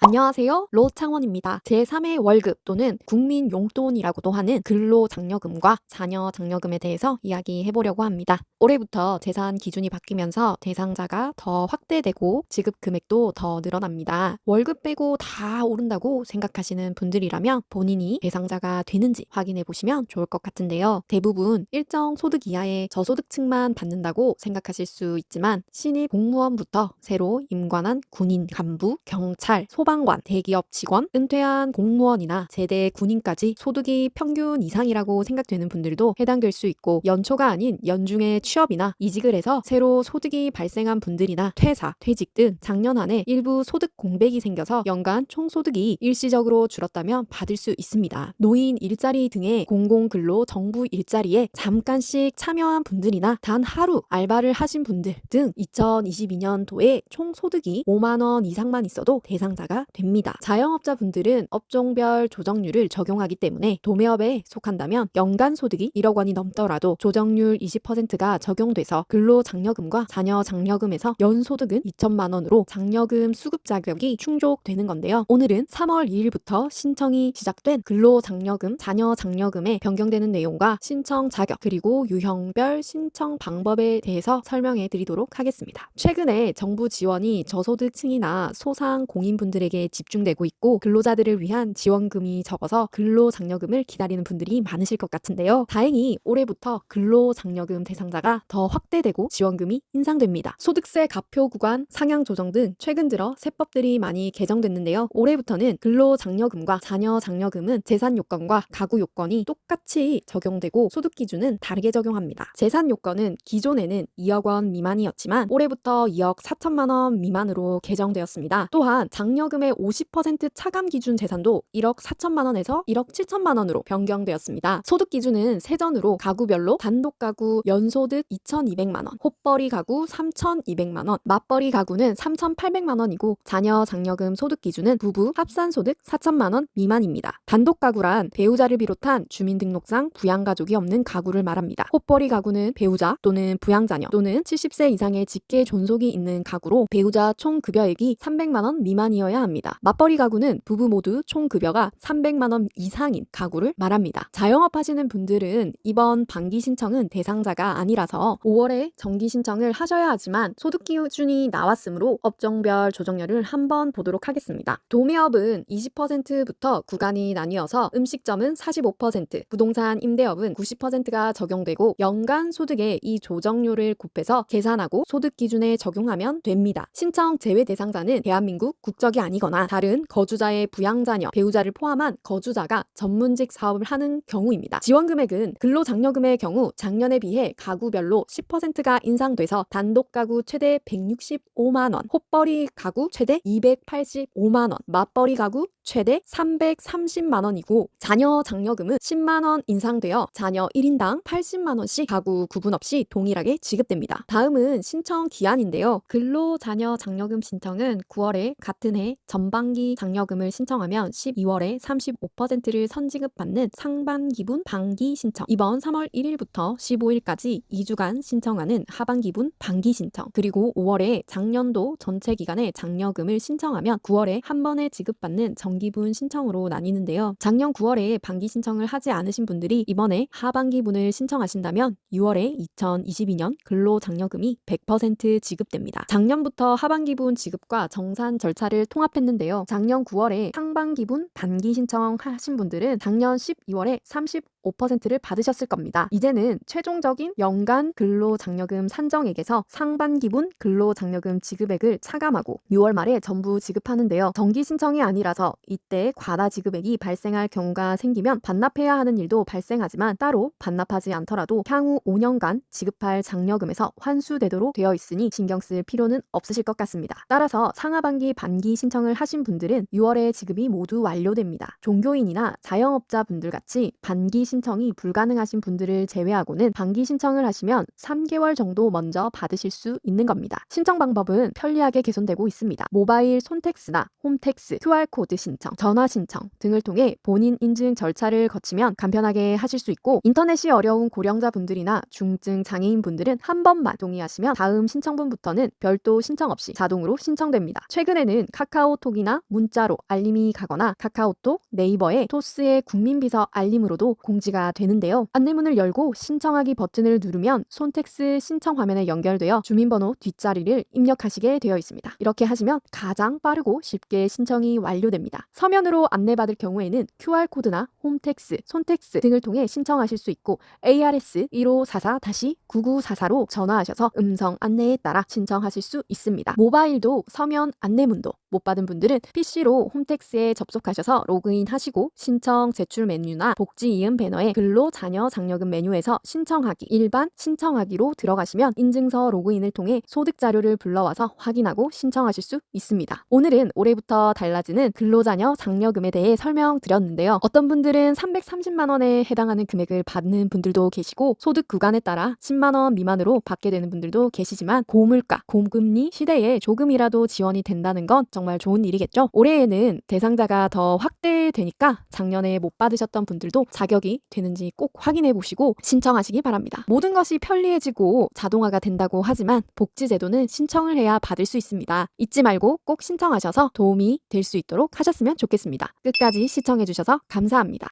안녕하세요. 로창원입니다. 제3의 월급 또는 국민용돈이라고도 하는 근로장려금과 자녀장려금에 대해서 이야기해보려고 합니다. 올해부터 재산 기준이 바뀌면서 대상자가 더 확대되고 지급 금액도 더 늘어납니다. 월급 빼고 다 오른다고 생각하시는 분들이라면 본인이 대상자가 되는지 확인해보시면 좋을 것 같은데요. 대부분 일정 소득 이하의 저소득층만 받는다고 생각하실 수 있지만 신입 공무원부터 새로 임관한 군인, 간부, 경찰, 소방관, 대기업 직원, 은퇴한 공무원이나 제대 군인까지 소득이 평균 이상이라고 생각되는 분들도 해당될 수 있고, 연초가 아닌 연중에 취업이나 이직을 해서 새로 소득이 발생한 분들이나 퇴사, 퇴직 등 작년 한 해 일부 소득 공백이 생겨서 연간 총소득이 일시적으로 줄었다면 받을 수 있습니다. 노인 일자리 등의 공공근로 정부 일자리에 잠깐씩 참여한 분들이나 단 하루 알바를 하신 분들 등 2022년도에 총소득이 5만 원 이상만 있어도 대상자가 됩니다. 자영업자분들은 업종별 조정률을 적용하기 때문에 도매업에 속한다면 연간 소득이 1억 원이 넘더라도 조정률 20%가 적용돼서 근로장려금과 자녀장려금에서 연소득은 2천만 원으로 장려금 수급 자격이 충족되는 건데요. 오늘은 3월 2일부터 신청이 시작된 근로장려금, 자녀장려금에 변경되는 내용과 신청 자격 그리고 유형별 신청 방법에 대해서 설명해 드리도록 하겠습니다. 최근에 정부 지원이 저소득층이나 소상공인분들에게 집중되고 있고, 근로자들을 위한 지원금이 적어서 근로장려금을 기다리는 분들이 많으실 것 같은데요. 다행히 올해부터 근로장려금 대상자가 더 확대되고 지원금이 인상됩니다. 소득세 가표 구간 상향 조정 등 최근 들어 세법들이 많이 개정됐는데요. 올해부터는 근로장려금과 자녀장려금은 재산 요건과 가구 요건이 똑같이 적용되고 소득 기준은 다르게 적용합니다. 재산 요건은 기존에는 2억 원 미만이었지만 올해부터 2억 4천만 원 미만으로 개정되었습니다. 또한 장려금의 50% 차감 기준 재산도 1억 4천만 원에서 1억 7천만 원으로 변경되었습니다. 소득 기준은 세전으로 가구별로 단독 가구 연소득 2,200만 원, 헛벌이 가구 3,200만 원, 맞벌이 가구는 3,800만 원이고, 자녀 장려금 소득 기준은 부부 합산 소득 4천만 원 미만입니다. 단독 가구란 배우자를 비롯한 주민등록상 부양가족이 없는 가구를 말합니다. 헛벌이 가구는 배우자 또는 부양자녀 또는 70세 이상의 직계 존속이 있는 가구로 배우자 총급여액이 300만 원 미만이어야 합니다. 맞벌이 가구는 부부 모두 총급여가 300만 원 이상인 가구를 말합니다. 자영업 하시는 분들은 이번 반기 신청은 대상자가 아니라서 5월에 정기 신청을 하셔야 하지만 소득 기준이 나왔으므로 업종별 조정률을 한번 보도록 하겠습니다. 도매업은 20%부터 구간이 나뉘어서 음식점은 45%, 부동산 임대업은 90%가 적용되고 연간 소득의 이 조정률을 곱해서 계산하고 소득 기준에 적용하면 됩니다. 신청 제외 대상자는 대한민국 국적이 아니거나 다른 거주자의 부양자녀, 배우자를 포함한 거주자가 전문직 사업을 하는 경우입니다. 지원 금액은 근로장려금의 경우 작년에 비해 가구별로 10%가 인상돼서 단독 가구 최대 165만 원, 헛벌이 가구 최대 285만 원, 맞벌이 가구 최대 330만 원이고, 자녀 장려금은 10만 원 인상되어 자녀 1인당 80만 원씩 가구 구분 없이 동일하게 지급됩니다. 다음은 신청 기한인데요. 근로자녀 장려금 신청은 9월에 같은 해 전반기 장려금을 신청하면 12월에 35%를 선지급받는 상반기분 반기 신청, 이번 3월 1일부터 15일까지 2주간 신청하는 하반기분 반기 신청, 그리고 5월에 작년도 전체 기간에 장려금을 신청하면 9월에 한 번에 지급받는 정기분 신청으로 나뉘는데요. 작년 9월에 반기 신청을 하지 않으신 분들이 이번에 하반기분을 신청하신다면 6월에 2022년 근로장려금이 100% 지급됩니다. 작년부터 하반기분 지급과 정산 절차를 통합했는데요. 작년 9월에 상반기분 반기 신청하신 분들은 작년 12월에 35%를 받으셨을 겁니다. 이제는 최종적인 연간 근로장려금 산정액에서 상반기분 근로장려금 지급액을 차감하고 6월 말에 전부 지급하는데요. 정기 신청이 아니라서 이때 과다 지급액이 발생할 경우가 생기면 반납해야 하는 일도 발생하지만 따로 반납하지 않더라도 향후 5년간 지급할 장려금에서 환수되도록 되어 있으니 신경 쓸 필요는 없으실 것 같습니다. 따라서 상하반기 반기 신청을 하신 분들은 6월에 지급이 모두 완료됩니다. 종교인이나 자영업자 분들 같이 반기 신청 신청이 불가능하신 분들을 제외하고는 반기 신청을 하시면 3개월 정도 먼저 받으실 수 있는 겁니다. 신청 방법은 편리하게 개선되고 있습니다. 모바일 손택스나 홈택스, QR코드 신청, 전화 신청 등을 통해 본인 인증 절차를 거치면 간편하게 하실 수 있고, 인터넷이 어려운 고령자분들이나 중증 장애인분들은 한 번만 동의하시면 다음 신청분부터는 별도 신청 없이 자동으로 신청됩니다. 최근에는 카카오톡이나 문자로 알림이 가거나 카카오톡, 네이버의 토스의 국민비서 알림으로도 공지가 되는데요. 안내문을 열고 신청하기 버튼을 누르면 손택스 신청 화면에 연결되어 주민번호 뒷자리를 입력하시게 되어 있습니다. 이렇게 하시면 가장 빠르고 쉽게 신청이 완료됩니다. 서면으로 안내받을 경우에는 QR코드나 홈택스, 손택스 등을 통해 신청하실 수 있고, ARS 1544-9944로 전화하셔서 음성 안내에 따라 신청하실 수 있습니다. 모바일도 서면 안내문도 못 받은 분들은 PC로 홈택스에 접속하셔서 로그인하시고 신청 제출 메뉴나 복지 이음 배너에 근로 자녀 장려금 메뉴에서 신청하기, 일반 신청하기로 들어가시면 인증서 로그인을 통해 소득 자료를 불러와서 확인하고 신청하실 수 있습니다. 오늘은 올해부터 달라지는 근로자녀 장려금에 대해 설명드렸는데요. 어떤 분들은 330만 원에 해당하는 금액을 받는 분들도 계시고, 소득 구간에 따라 10만 원 미만으로 받게 되는 분들도 계시지만, 고물가, 고금리 시대에 조금이라도 지원이 된다는 건 정말 좋은 일이겠죠. 올해에는 대상자가 더 확대되니까 작년에 못 받으셨던 분들도 자격이 되는지 꼭 확인해 보시고 신청하시기 바랍니다. 모든 것이 편리해지고 자동화가 된다고 하지만 복지제도는 신청을 해야 받을 수 있습니다. 잊지 말고 꼭 신청하셔서 도움이 될 수 있도록 하셨으면 좋겠습니다. 끝까지 시청해 주셔서 감사합니다.